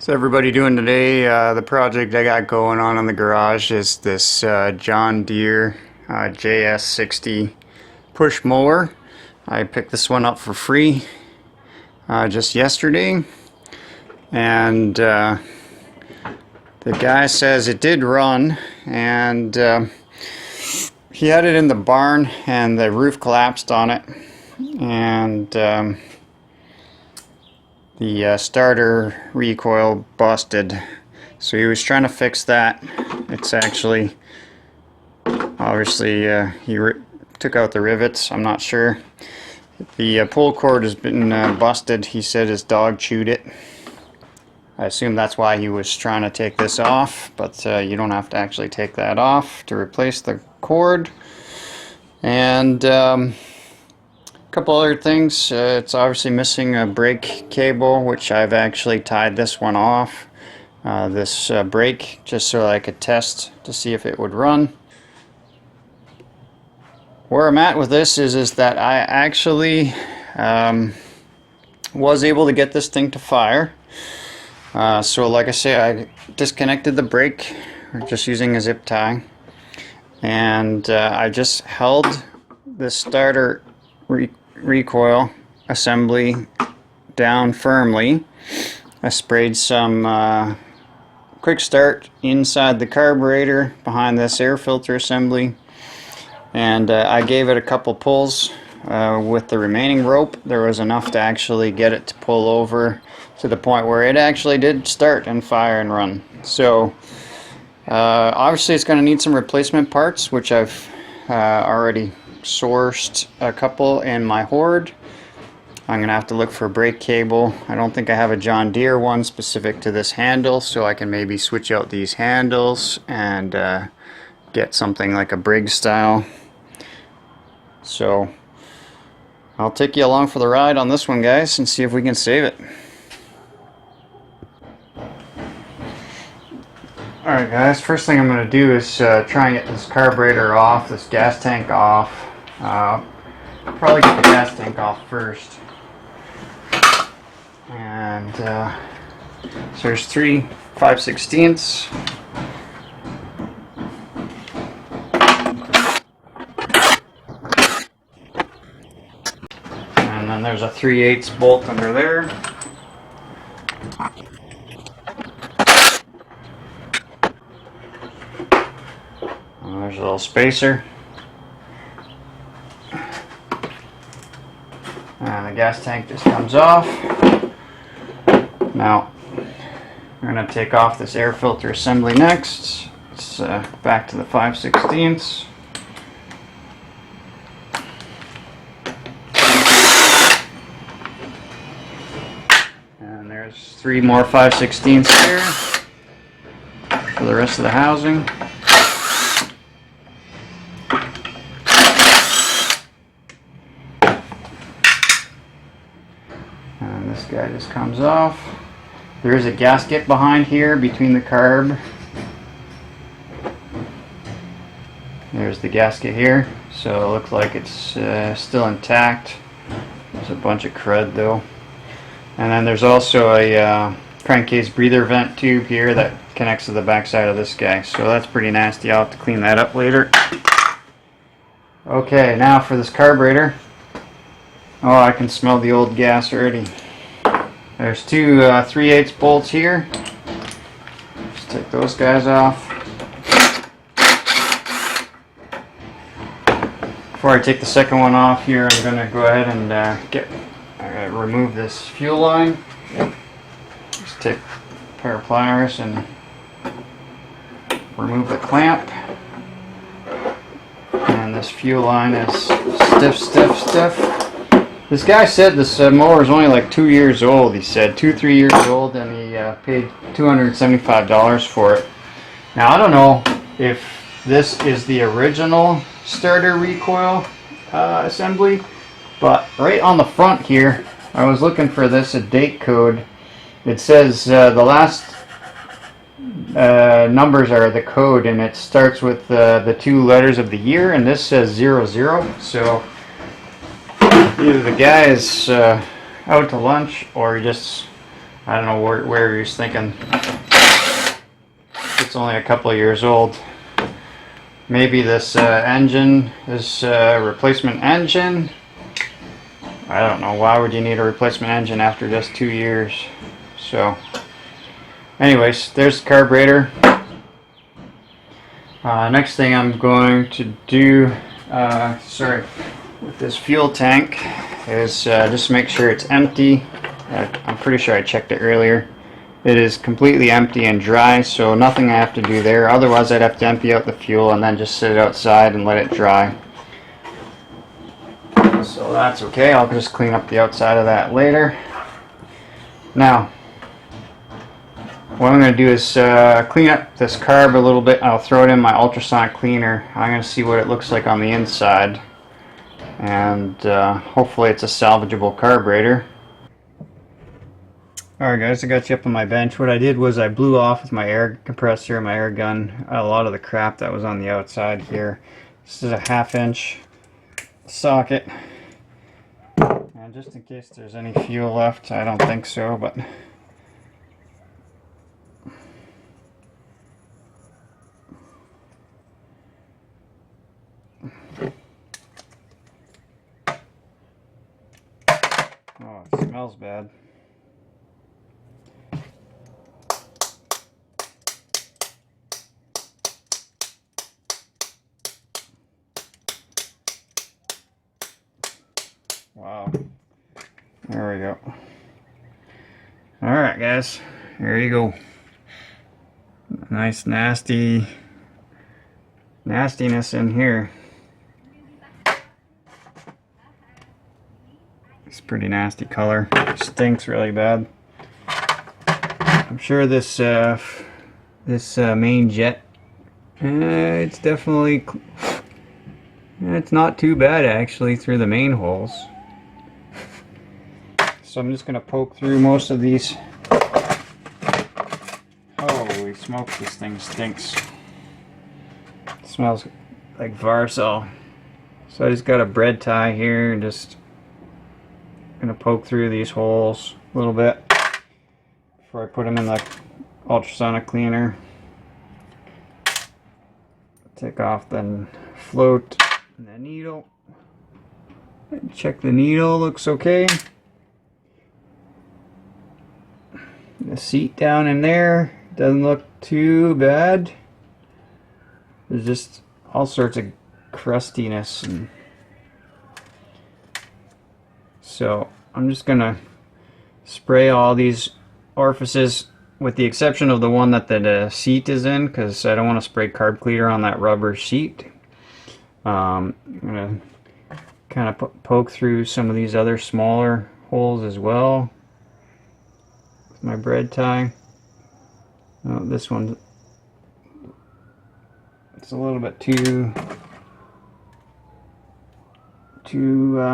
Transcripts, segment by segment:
What's everybody doing today? The project I got going on in the garage is this John Deere JS60 push mower. I picked this one up for free just yesterday, and the guy says it did run, and he had it in the barn and the roof collapsed on it, and the starter recoil busted, so he was trying to fix that. It's actually obviously he took out the rivets. I'm not sure. The pull cord has been busted. He said his dog chewed it. I assume that's why he was trying to take this off, but you don't have to actually take that off to replace the cord. And couple other things. It's obviously missing a brake cable, which I've actually tied this one off, this brake, just so I could test to see if it would run. Where I'm at with this is that I actually was able to get this thing to fire. So like I say, I disconnected the brake, just using a zip tie, and I just held the starter recoil assembly down firmly. I sprayed some quick start inside the carburetor behind this air filter assembly, and I gave it a couple pulls with the remaining rope. There was enough to actually get it to pull over to the point where it actually did start and fire and run. So obviously it's going to need some replacement parts, which I've already sourced a couple in my hoard. I'm gonna have to look for a brake cable. I don't think I have a John Deere one specific to this handle, so I can maybe switch out these handles and get something like a Briggs style. So I'll take you along for the ride on this one, guys, and see if we can save it. Alright guys, first thing I'm going to do is try and get this carburetor off, this gas tank off. Probably get the gas tank off first. And so there's 3 5/16. And then there's a 3/8 bolt under there. And there's a little spacer. And the gas tank just comes off. Now we're going to take off this air filter assembly next. It's back to the 5/16. And there's 3 more 5/16 here for the rest of the housing. And this guy just comes off. There is a gasket behind here between the carb. There's the gasket here, so it looks like it's still intact. There's a bunch of crud though. And then there's also a crankcase breather vent tube here that connects to the back side of this guy, so that's pretty nasty. I'll have to clean that up later. Okay, now for this carburetor. Oh, I can smell the old gas already. There's 2 3/8 bolts here. Just take those guys off. Before I take the second one off here, I'm going to go ahead and remove this fuel line. Just take a pair of pliers and remove the clamp. And this fuel line is stiff. This guy said this mower is only like 2 years old. He said 2-3 years old, and he paid $275 for it. Now I don't know if this is the original starter recoil assembly, but right on the front here, I was looking for this a date code. It says the last numbers are the code, and it starts with the 2 letters of the year, and this says 00. So either the guy is out to lunch, or he just I don't know where he was thinking. It's only a couple of years old. Maybe this engine is a replacement engine. I don't know. Why would you need a replacement engine after just 2 years? So, anyways, there's the carburetor. Next thing I'm going to do, with this fuel tank is just make sure it's empty. I'm pretty sure I checked it earlier. It is completely empty and dry, so nothing I have to do there. Otherwise, I'd have to empty out the fuel and then just sit it outside and let it dry. So that's okay. I'll just clean up the outside of that later. Now, what I'm going to do is clean up this carb a little bit. I'll throw it in my ultrasonic cleaner. I'm going to see what it looks like on the inside. And hopefully it's a salvageable carburetor. Alright guys, I got you up on my bench. What I did was I blew off with my air compressor, my air gun, a lot of the crap that was on the outside here. This is a 1/2 inch socket. And just in case there's any fuel left, I don't think so, but oh, it smells bad. Wow. There we go. Alright guys, here you go. Nice nastiness in here. It's pretty nasty color. Stinks really bad. I'm sure this main jet, it's definitely, it's not too bad actually through the main holes. So I'm just going to poke through most of these. Holy smokes, this thing stinks. It smells like Varsol. So I just got a bread tie here and just going to poke through these holes a little bit before I put them in the ultrasonic cleaner. Take off the float and the needle. Check the needle, looks okay. The seat down in there doesn't look too bad. There's just all sorts of crustiness, and so I'm just gonna spray all these orifices with the exception of the one that the seat is in, because I don't want to spray carb cleaner on that rubber sheet. I'm gonna kind of poke through some of these other smaller holes as well. My bread tie. Oh, this one, it's a little bit too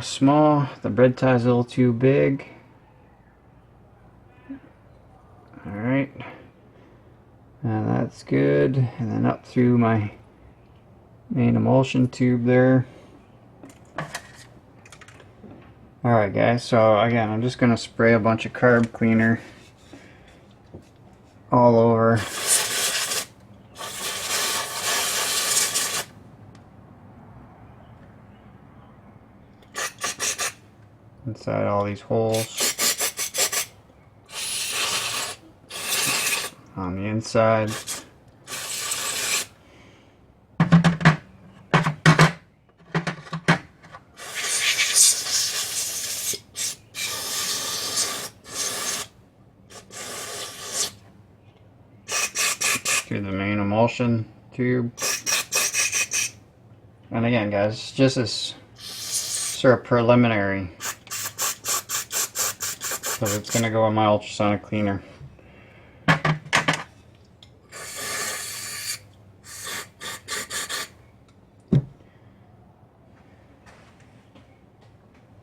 small. The bread tie is a little too big. All right, and that's good. And then up through my main emulsion tube there. All right, guys. So again, I'm just gonna spray a bunch of carb cleaner all over. Inside all these holes. On the inside. Through the main emulsion tube. And again guys, just as sort of preliminary, because it's going to go in my ultrasonic cleaner.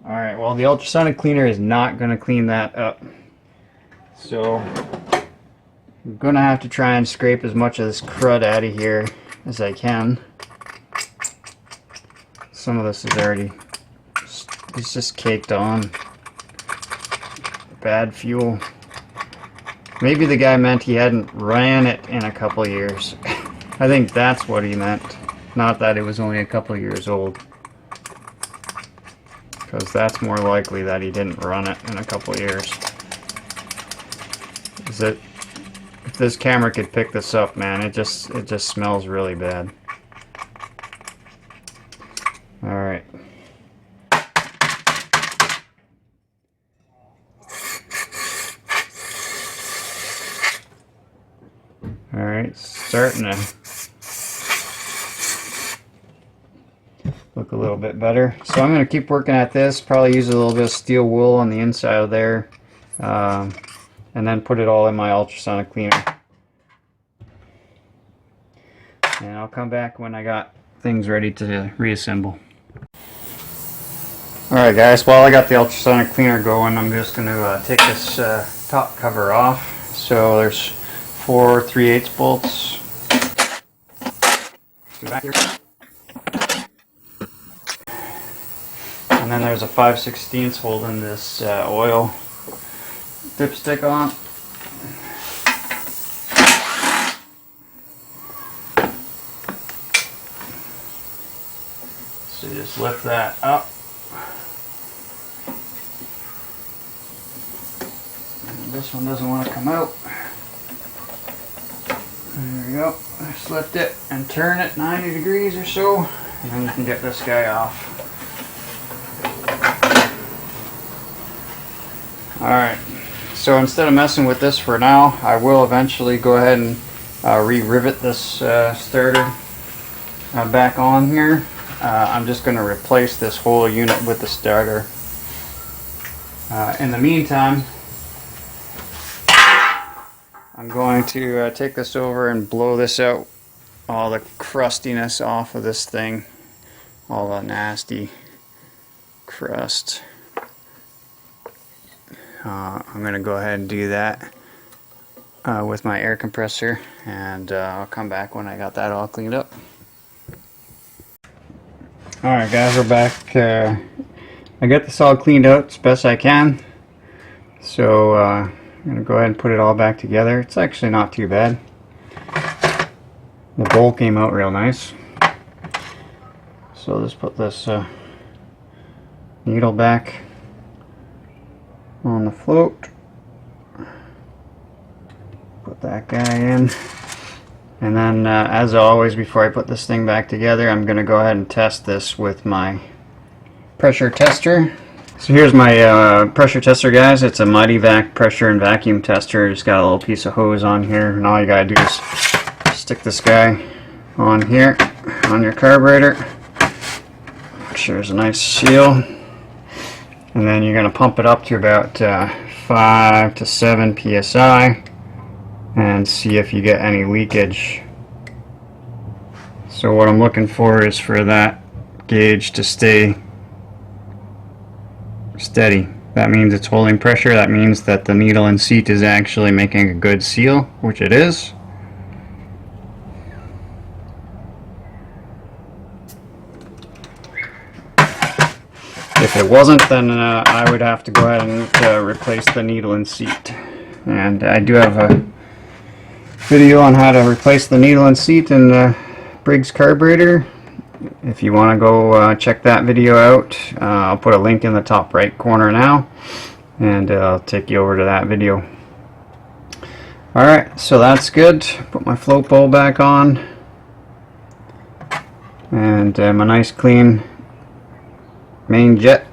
Alright, well the ultrasonic cleaner is not going to clean that up. So I'm going to have to try and scrape as much of this crud out of here as I can. Some of this is already, it's just caked on. Bad fuel. Maybe the guy meant he hadn't ran it in a couple years. I think that's what he meant. Not that it was only a couple years old. Because that's more likely that he didn't run it in a couple years. Is it? If this camera could pick this up, man, it just smells really bad. All right. All right, starting to look a little bit better. So I'm going to keep working at this. Probably use a little bit of steel wool on the inside of there, and then put it all in my ultrasonic cleaner. And I'll come back when I got things ready to reassemble. Alright guys, while I got the ultrasonic cleaner going, I'm just going to take this top cover off. So there's 4 3/8 bolts. Back here. And then there's a 5/16 holding this oil dipstick on. So just lift that up. And this one doesn't want to come out. There we go. Just lift it and turn it 90 degrees or so, and then you can get this guy off. Alright, so instead of messing with this for now, I will eventually go ahead and re-rivet this starter back on here. I'm just going to replace this whole unit with the starter. In the meantime, I'm going to take this over and blow this out, all the crustiness off of this thing, all the nasty crust. I'm going to go ahead and do that with my air compressor, and I'll come back when I got that all cleaned up. Alright guys, we're back. I got this all cleaned out as best I can, so I'm going to go ahead and put it all back together. It's actually not too bad. The bowl came out real nice. So let's put this needle back on the float. Put that guy in. And then, as always, before I put this thing back together, I'm going to go ahead and test this with my pressure tester. So here's my pressure tester, guys. It's a Mighty Vac pressure and vacuum tester. Just got a little piece of hose on here, and all you gotta do is stick this guy on here, on your carburetor. Make sure there's a nice seal. And then you're going to pump it up to about 5 to 7 psi. And see if you get any leakage. So what I'm looking for is for that gauge to stay steady. That means it's holding pressure. That means that the needle and seat is actually making a good seal, which it is. If it wasn't, then I would have to go ahead and replace the needle and seat. And I do have a video on how to replace the needle and seat in the Briggs carburetor. If you want to go check that video out, I'll put a link in the top right corner now, and I'll take you over to that video. Alright, so that's good. Put my float bowl back on, and my nice clean main jet.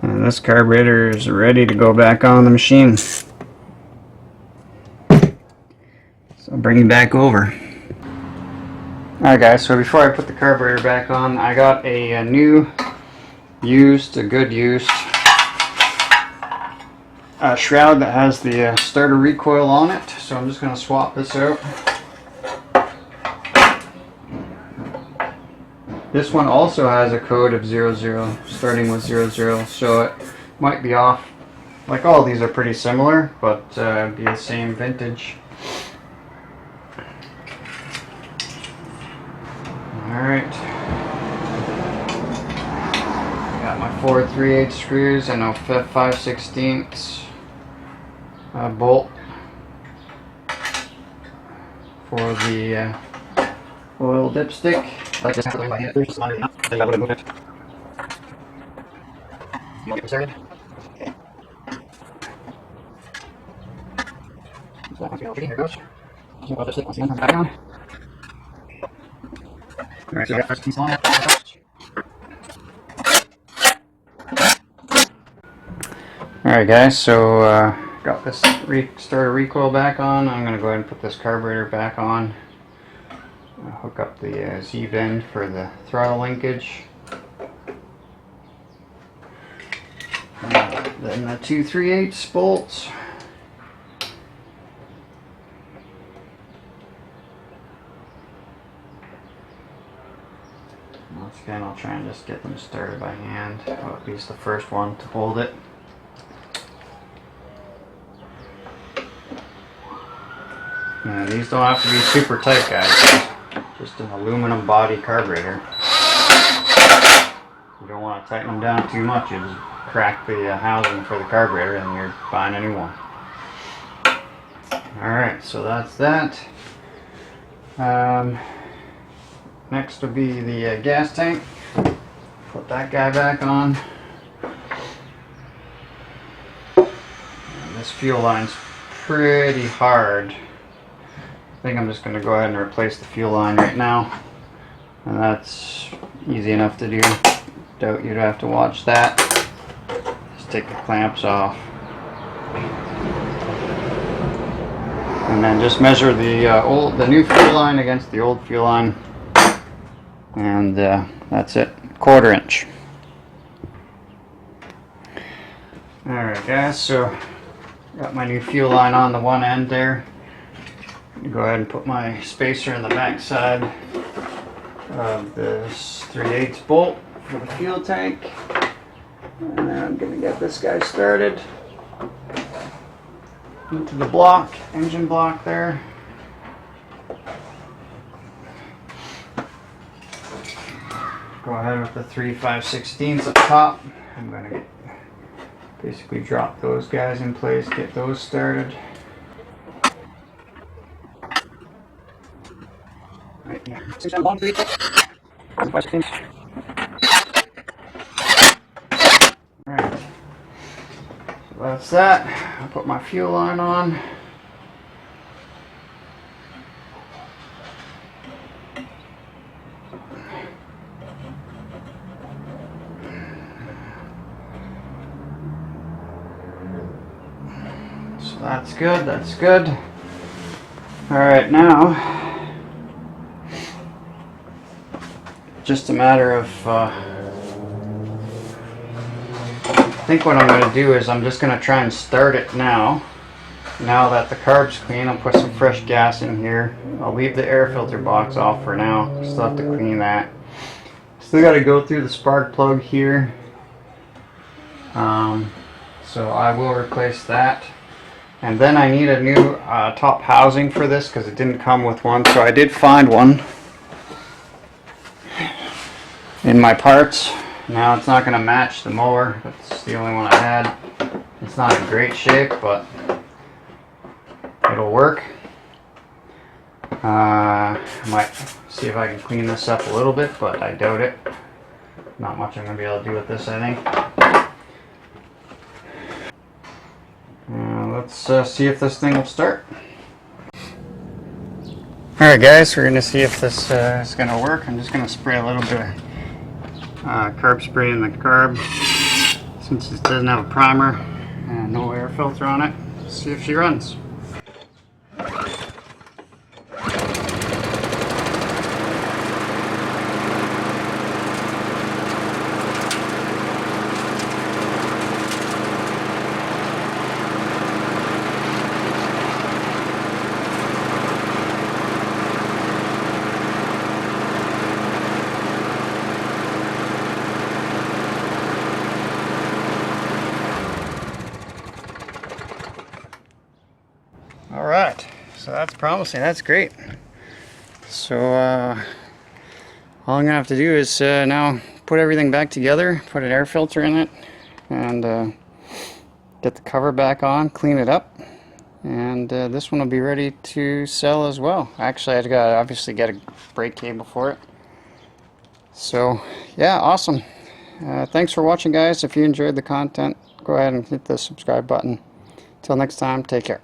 And this carburetor is ready to go back on the machine. So bring it back over. Alright guys, so before I put the carburetor back on, I got a new good used shroud that has the starter recoil on it. So I'm just going to swap this out. This one also has a code of 00, starting with 00, so it might be off. Like all these are pretty similar, but be the same vintage. 4 3/8 screws and a 5/16 bolt for the oil dipstick. I just have to leave my hand first, I think I would have moved it. You get started? Okay. So once we go, here it goes. I'll put this once again, comes back on. Alright, so we got the first piece on it. Alright guys, so got this starter recoil back on. I'm going to go ahead and put this carburetor back on. Hook up the Z-bend for the throttle linkage. Then the 2 3/8 bolts. Once again, I'll try and just get them started by hand, or at least the first one to hold it. Now, these don't have to be super tight, guys. Just an aluminum body carburetor. You don't want to tighten them down too much. You just crack the housing for the carburetor and you're buying a new one. Alright, so that's that. Next will be the gas tank. Put that guy back on. And this fuel line's pretty hard. I think I'm just going to go ahead and replace the fuel line right now. And that's easy enough to do. Doubt you'd have to watch that. Just take the clamps off. And then just measure the new fuel line against the old fuel line. And that's it. 1/4 inch. Alright guys, so got my new fuel line on the one end there. Go ahead and put my spacer in the back side of this 3/8 bolt for the fuel tank. And then I'm going to get this guy started into the block, engine block there. Go ahead with the 3 5/16 up top. I'm going to basically drop those guys in place, get those started. Right, yeah. Alright, so that's that. I'll put my fuel line on. So that's good, that's good. Alright, now just a matter of I think what I'm going to do is I'm just going to try and start it now that the carb's clean. I'll put some fresh gas in here. I'll leave the air filter box off for now. Still have to clean that. Still got to go through the spark plug here, so I will replace that. And then I need a new top housing for this because it didn't come with one, so I did find one in my parts. Now it's not going to match the mower. That's the only one I had. It's not in great shape, but it'll work. I might see if I can clean this up a little bit, but I doubt it. Not much I'm going to be able to do with this, I think. Let's see if this thing will start. Alright guys, we're going to see if this is going to work. I'm just going to spray a little bit of carb spray in the carb, since it doesn't have a primer and no air filter on it. Let's see if she runs. Alright, so that's promising, that's great. So all I'm going to have to do is now put everything back together, put an air filter in it, and get the cover back on, clean it up, and this one will be ready to sell as well. Actually, I've got to obviously get a brake cable for it. So yeah, awesome. Thanks for watching, guys. If you enjoyed the content, go ahead and hit the subscribe button. Till next time, take care.